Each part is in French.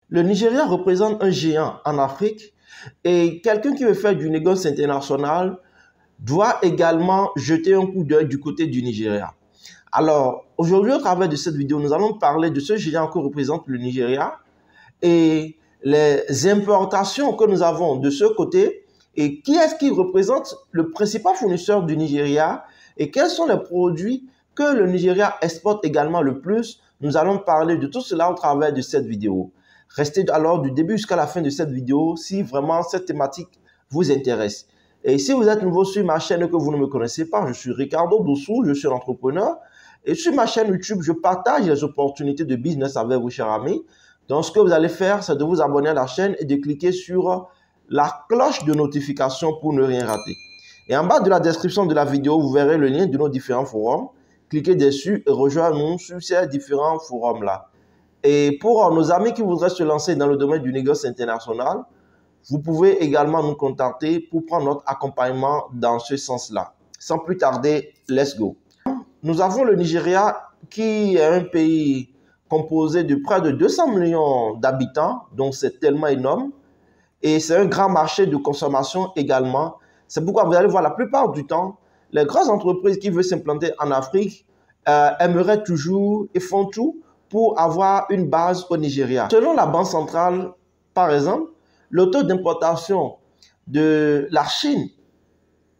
Le Nigeria représente un géant en Afrique et quelqu'un qui veut faire du négoce international doit également jeter un coup d'œil du côté du Nigeria. Alors, aujourd'hui, au travers de cette vidéo, nous allons parler de ce géant que représente le Nigeria et les importations que nous avons de ce côté et qui est-ce qui représente le principal fournisseur du Nigeria et quels sont les produits que le Nigeria exporte également le plus. Nous allons parler de tout cela au travers de cette vidéo. Restez alors du début jusqu'à la fin de cette vidéo si vraiment cette thématique vous intéresse. Et si vous êtes nouveau sur ma chaîne et que vous ne me connaissez pas, je suis Ricardo Dossou, je suis entrepreneur. Et sur ma chaîne YouTube, je partage les opportunités de business avec vous, chers amis. Donc, ce que vous allez faire, c'est de vous abonner à la chaîne et de cliquer sur la cloche de notification pour ne rien rater. Et en bas de la description de la vidéo, vous verrez le lien de nos différents forums. Cliquez dessus et rejoignez-nous sur ces différents forums-là. Et pour nos amis qui voudraient se lancer dans le domaine du négoce international, vous pouvez également nous contacter pour prendre notre accompagnement dans ce sens-là. Sans plus tarder, let's go. Nous avons le Nigeria qui est un pays composé de près de 200 millions d'habitants, donc c'est tellement énorme. Et c'est un grand marché de consommation également. C'est pourquoi vous allez voir la plupart du temps, les grandes entreprises qui veulent s'implanter en Afrique aimeraient toujours et font tout pour avoir une base au Nigeria. Selon la Banque centrale, par exemple, le taux d'importation de la Chine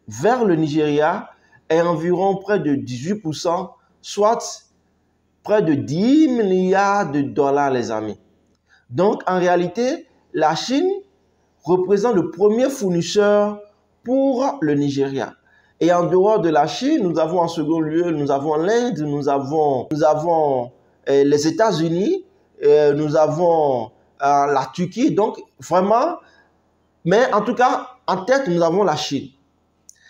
vers le Nigeria est environ près de 18%, soit près de 10 milliards de dollars, les amis. Donc, en réalité, la Chine représente le premier fournisseur pour le Nigeria. Et en dehors de la Chine, nous avons en second lieu, nous avons l'Inde, nous avons les États-Unis, nous avons la Turquie. Donc, vraiment, mais en tout cas, en tête, nous avons la Chine.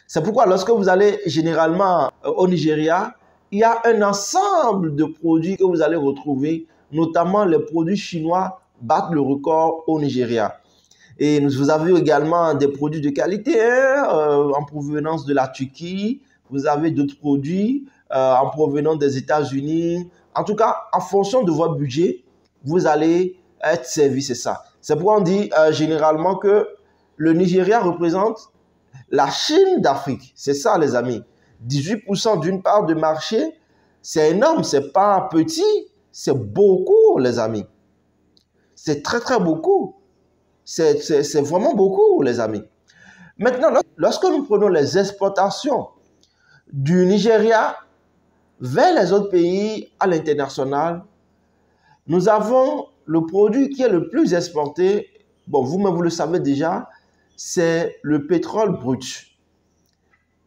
C'est pourquoi lorsque vous allez généralement au Nigeria, il y a un ensemble de produits que vous allez retrouver, notamment les produits chinois battent le record au Nigeria. Et vous avez également des produits de qualité en provenance de la Turquie. Vous avez d'autres produits en provenance des États-Unis. En tout cas, en fonction de votre budget, vous allez être servi, c'est ça. C'est pourquoi on dit généralement que le Nigeria représente la Chine d'Afrique. C'est ça, les amis. 18% d'une part de marché, c'est énorme, c'est pas petit, c'est beaucoup, les amis. C'est très, très beaucoup. C'est vraiment beaucoup, les amis. Maintenant, lorsque nous prenons les exportations du Nigeria vers les autres pays à l'international, nous avons le produit qui est le plus exporté. Bon, vous-même, vous le savez déjà, c'est le pétrole brut.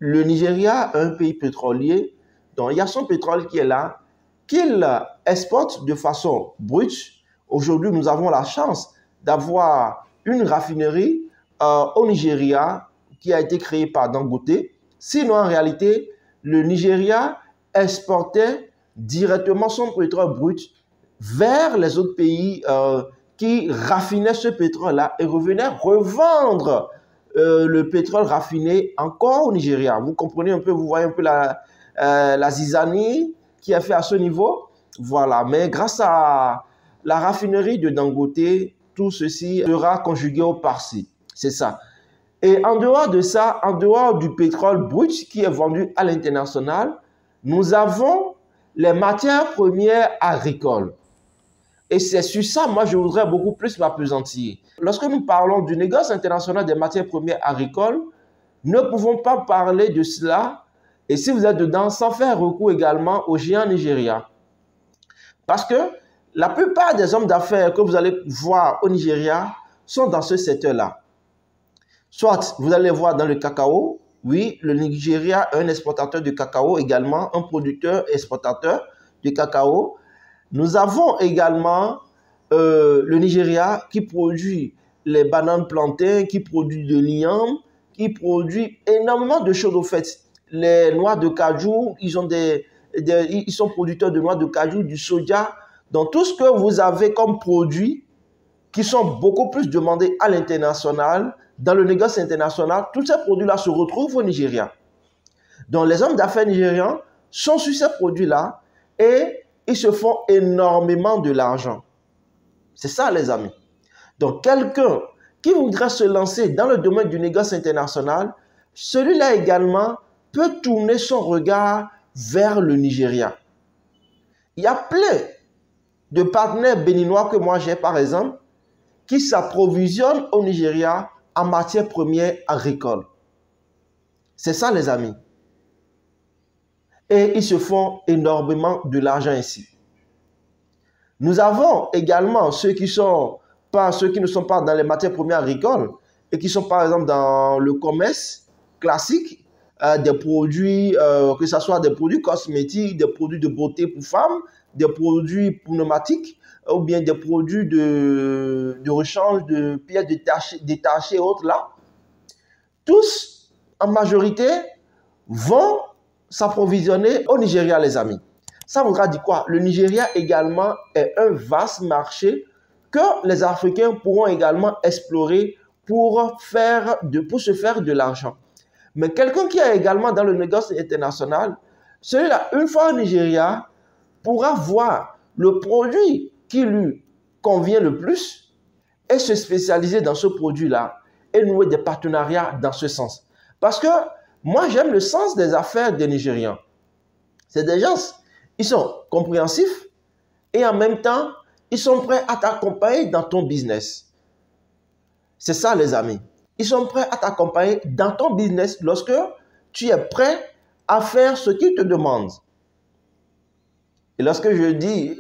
Le Nigeria est un pays pétrolier, donc il y a son pétrole qui est là, qu'il exporte de façon brute. Aujourd'hui, nous avons la chance d'avoir une raffinerie au Nigeria qui a été créée par Dangote. Sinon, en réalité, le Nigeria exportait directement son pétrole brut vers les autres pays qui raffinaient ce pétrole-là et revenaient revendre le pétrole raffiné encore au Nigeria. Vous comprenez un peu, vous voyez un peu la zizanie qui est faite à ce niveau. Voilà, mais grâce à la raffinerie de Dangote, tout ceci sera conjugué au Parsi. C'est ça. Et en dehors de ça, en dehors du pétrole brut qui est vendu à l'international, nous avons les matières premières agricoles. Et c'est sur ça, moi, je voudrais beaucoup plus m'appesantir. Lorsque nous parlons du négoce international des matières premières agricoles, nous ne pouvons pas parler de cela, et si vous êtes dedans, sans faire recours également au géant Nigeria. Parce que la plupart des hommes d'affaires que vous allez voir au Nigeria sont dans ce secteur-là. Soit vous allez voir dans le cacao, oui, le Nigeria est un exportateur de cacao également, un producteur exportateur de cacao. Nous avons également le Nigeria qui produit les bananes plantains, qui produit de l'igname, qui produit énormément de choses au fait. Les noix de cajou, ils sont producteurs de noix de cajou, du soja. Donc tout ce que vous avez comme produits qui sont beaucoup plus demandés à l'international, dans le négoce international, tous ces produits-là se retrouvent au Nigeria. Donc les hommes d'affaires nigérians sont sur ces produits-là et ils se font énormément de l'argent. C'est ça, les amis. Donc, quelqu'un qui voudrait se lancer dans le domaine du négoce international, celui-là également peut tourner son regard vers le Nigeria. Il y a plein de partenaires béninois que moi j'ai, par exemple, qui s'approvisionnent au Nigeria en matières premières agricoles. C'est ça, les amis. Et ils se font énormément de l'argent ici. Nous avons également ceux qui ne sont pas dans les matières premières agricoles et qui sont par exemple dans le commerce classique, des produits, que ce soit des produits cosmétiques, des produits de beauté pour femmes, des produits pneumatiques ou bien des produits de rechange de pièces détachées et autres là. Tous, en majorité, vont s'approvisionner au Nigeria, les amis. Ça voudra dire quoi? Le Nigeria également est un vaste marché que les Africains pourront également explorer pour se faire de l'argent. Mais quelqu'un qui est également dans le négoce international, celui-là, une fois au Nigeria, pourra voir le produit qui lui convient le plus et se spécialiser dans ce produit-là et nouer des partenariats dans ce sens. Parce que moi, j'aime le sens des affaires des Nigérians. C'est des gens, ils sont compréhensifs et en même temps, ils sont prêts à t'accompagner dans ton business. C'est ça, les amis. Ils sont prêts à t'accompagner dans ton business lorsque tu es prêt à faire ce qu'ils te demandent. Et lorsque je dis,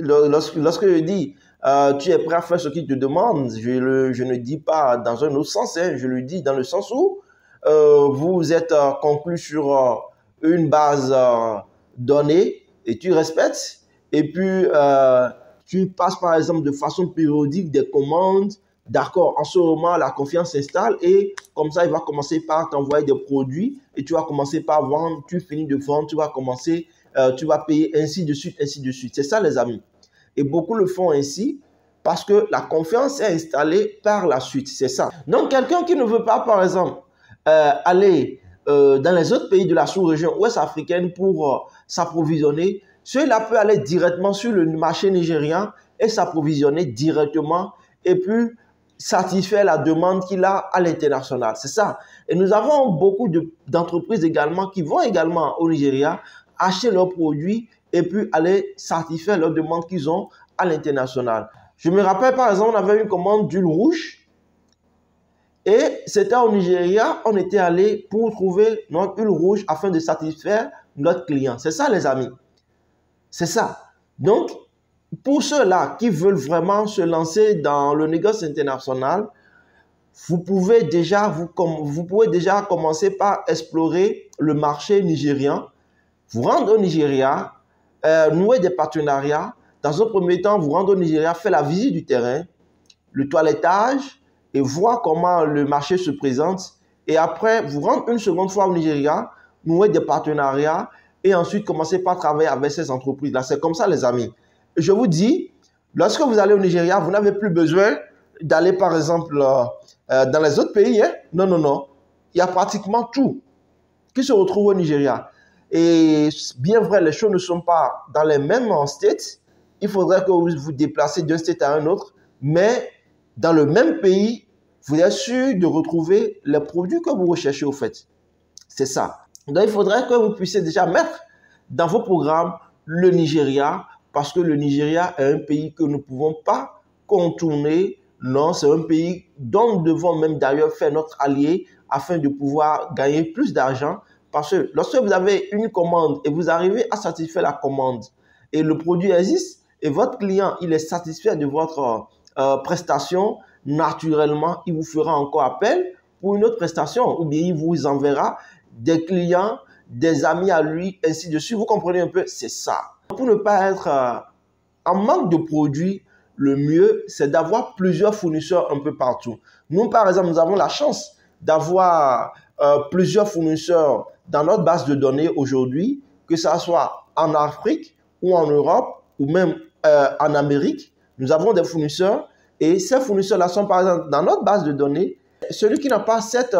tu es prêt à faire ce qu'ils te demandent, je ne dis pas dans un autre sens, hein, je le dis dans le sens où vous êtes conclu sur une base donnée et tu respectes. Et puis, tu passes par exemple de façon périodique des commandes. D'accord, en ce moment, la confiance s'installe et comme ça, il va commencer par t'envoyer des produits et tu vas commencer par vendre, tu finis de vendre, tu vas payer ainsi de suite, ainsi de suite. C'est ça, les amis. Et beaucoup le font ainsi parce que la confiance est installée par la suite. C'est ça. Donc, quelqu'un qui ne veut pas, par exemple, aller dans les autres pays de la sous-région ouest africaine pour s'approvisionner, celui-là peut aller directement sur le marché nigérian et s'approvisionner directement et puis satisfaire la demande qu'il a à l'international. C'est ça. Et nous avons beaucoup d'entreprises également qui vont également au Nigeria acheter leurs produits et puis aller satisfaire leurs demandes qu'ils ont à l'international. Je me rappelle par exemple, on avait une commande d'huile rouge et c'était au Nigeria, on était allé pour trouver notre huile rouge afin de satisfaire notre client. C'est ça, les amis. C'est ça. Donc, pour ceux-là qui veulent vraiment se lancer dans le négoce international, vous pouvez déjà commencer par explorer le marché nigérian, vous rendre au Nigeria, nouer des partenariats. Dans un premier temps, vous rendre au Nigeria, faire la visite du terrain, le toilettage et voir comment le marché se présente. Et après, vous rendre une seconde fois au Nigeria, nouer des partenariats et ensuite commencer par travailler avec ces entreprises-là. C'est comme ça, les amis. Je vous dis, lorsque vous allez au Nigeria, vous n'avez plus besoin d'aller, par exemple, dans les autres pays. Hein? Non, non, non. Il y a pratiquement tout qui se retrouve au Nigeria. Et bien vrai, les choses ne sont pas dans les mêmes states. Il faudrait que vous vous déplacez d'un state à un autre. Mais dans le même pays, vous êtes sûr de retrouver les produits que vous recherchez au fait. C'est ça. Donc, il faudrait que vous puissiez déjà mettre dans vos programmes le Nigeria, parce que le Nigeria est un pays que nous ne pouvons pas contourner. Non, c'est un pays dont nous devons même d'ailleurs faire notre allié afin de pouvoir gagner plus d'argent. Parce que lorsque vous avez une commande et vous arrivez à satisfaire la commande et le produit existe et votre client il est satisfait de votre prestation, naturellement, il vous fera encore appel pour une autre prestation ou bien il vous enverra des clients, des amis à lui, ainsi de suite. Vous comprenez un peu? C'est ça. Pour ne pas être en manque de produits, le mieux, c'est d'avoir plusieurs fournisseurs un peu partout. Nous, par exemple, nous avons la chance d'avoir plusieurs fournisseurs dans notre base de données aujourd'hui, que ce soit en Afrique ou en Europe ou même en Amérique. Nous avons des fournisseurs et ces fournisseurs-là sont par exemple dans notre base de données. Celui qui n'a pas cette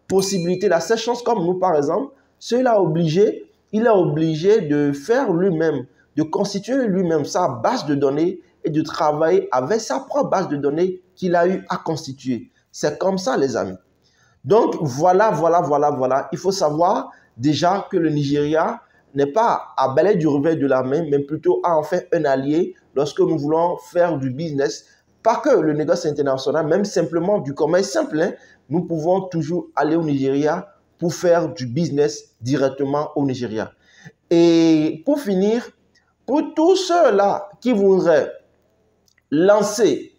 possibilité-là, cette chance comme nous par exemple, celui-là il est obligé de faire lui-même, de constituer lui-même sa base de données et de travailler avec sa propre base de données qu'il a eu à constituer. C'est comme ça, les amis. Donc, voilà. Il faut savoir déjà que le Nigeria n'est pas à balayer du revers de la main, mais plutôt à en faire un allié lorsque nous voulons faire du business. Pas que le négoce international, même simplement du commerce simple, hein, nous pouvons toujours aller au Nigeria pour faire du business directement au Nigeria. Et pour finir, pour tous ceux-là qui voudraient lancer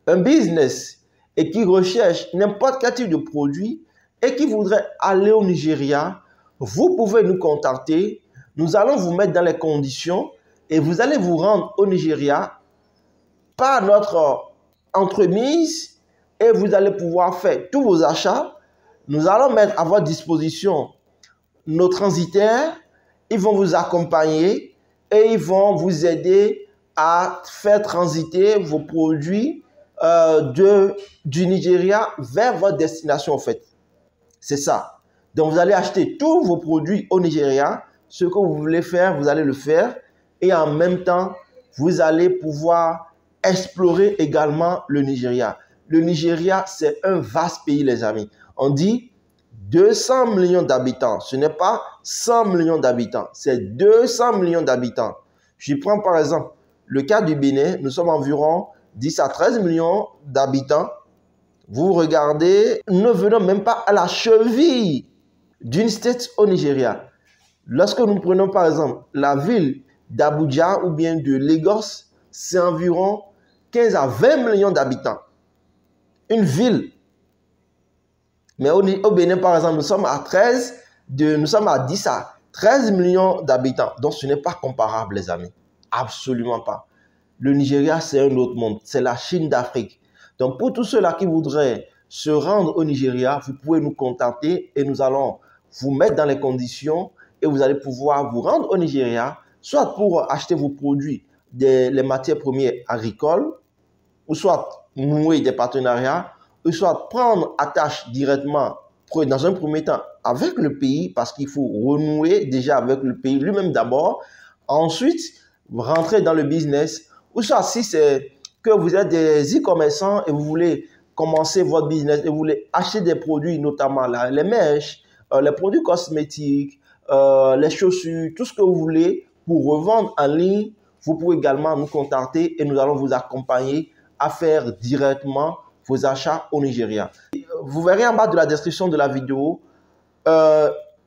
un business et qui recherchent n'importe quel type de produit et qui voudraient aller au Nigeria, vous pouvez nous contacter. Nous allons vous mettre dans les conditions et vous allez vous rendre au Nigeria par notre entremise et vous allez pouvoir faire tous vos achats. Nous allons mettre à votre disposition nos transitaires. Ils vont vous accompagner et ils vont vous aider à faire transiter vos produits du Nigeria vers votre destination en fait. C'est ça. Donc vous allez acheter tous vos produits au Nigeria. Ce que vous voulez faire, vous allez le faire. Et en même temps, vous allez pouvoir explorer également le Nigeria. Le Nigeria, c'est un vaste pays, les amis. On dit 200 millions d'habitants. Ce n'est pas 100 millions d'habitants. C'est 200 millions d'habitants. Je prends par exemple le cas du Bénin. Nous sommes environ 10 à 13 millions d'habitants. Vous regardez, nous ne venons même pas à la cheville d'une state au Nigeria. Lorsque nous prenons par exemple la ville d'Abuja ou bien de Lagos, c'est environ 15 à 20 millions d'habitants. Une ville. Mais au Bénin, par exemple, nous sommes à 10 à 13 millions d'habitants. Donc, ce n'est pas comparable, les amis. Absolument pas. Le Nigeria, c'est un autre monde. C'est la Chine d'Afrique. Donc, pour tous ceux-là qui voudraient se rendre au Nigeria, vous pouvez nous contacter et nous allons vous mettre dans les conditions et vous allez pouvoir vous rendre au Nigeria, soit pour acheter vos produits, les matières premières agricoles, ou soit nouer des partenariats, ou soit prendre attache directement, dans un premier temps, avec le pays, parce qu'il faut renouer déjà avec le pays lui-même d'abord. Ensuite, rentrer dans le business, ou soit si c'est que vous êtes des e-commerçants et vous voulez commencer votre business et vous voulez acheter des produits, notamment là, les mèches, les produits cosmétiques, les chaussures, tout ce que vous voulez pour revendre en ligne, vous pouvez également nous contacter et nous allons vous accompagner à faire directement vos achats au Nigeria. Vous verrez en bas de la description de la vidéo,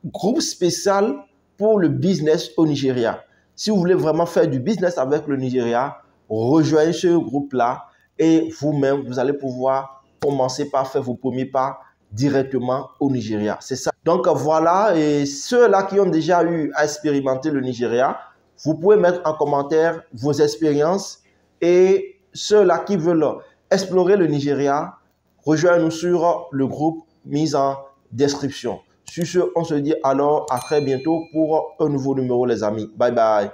groupe spécial pour le business au Nigeria. Si vous voulez vraiment faire du business avec le Nigeria, rejoignez ce groupe-là et vous-même, vous allez pouvoir commencer par faire vos premiers pas directement au Nigeria. C'est ça. Donc voilà, et ceux-là qui ont déjà eu à expérimenter le Nigeria, vous pouvez mettre en commentaire vos expériences et ceux-là qui veulent explorer le Nigeria, rejoignez-nous sur le groupe mis en description. Sur ce, on se dit alors à très bientôt pour un nouveau numéro les amis. Bye bye.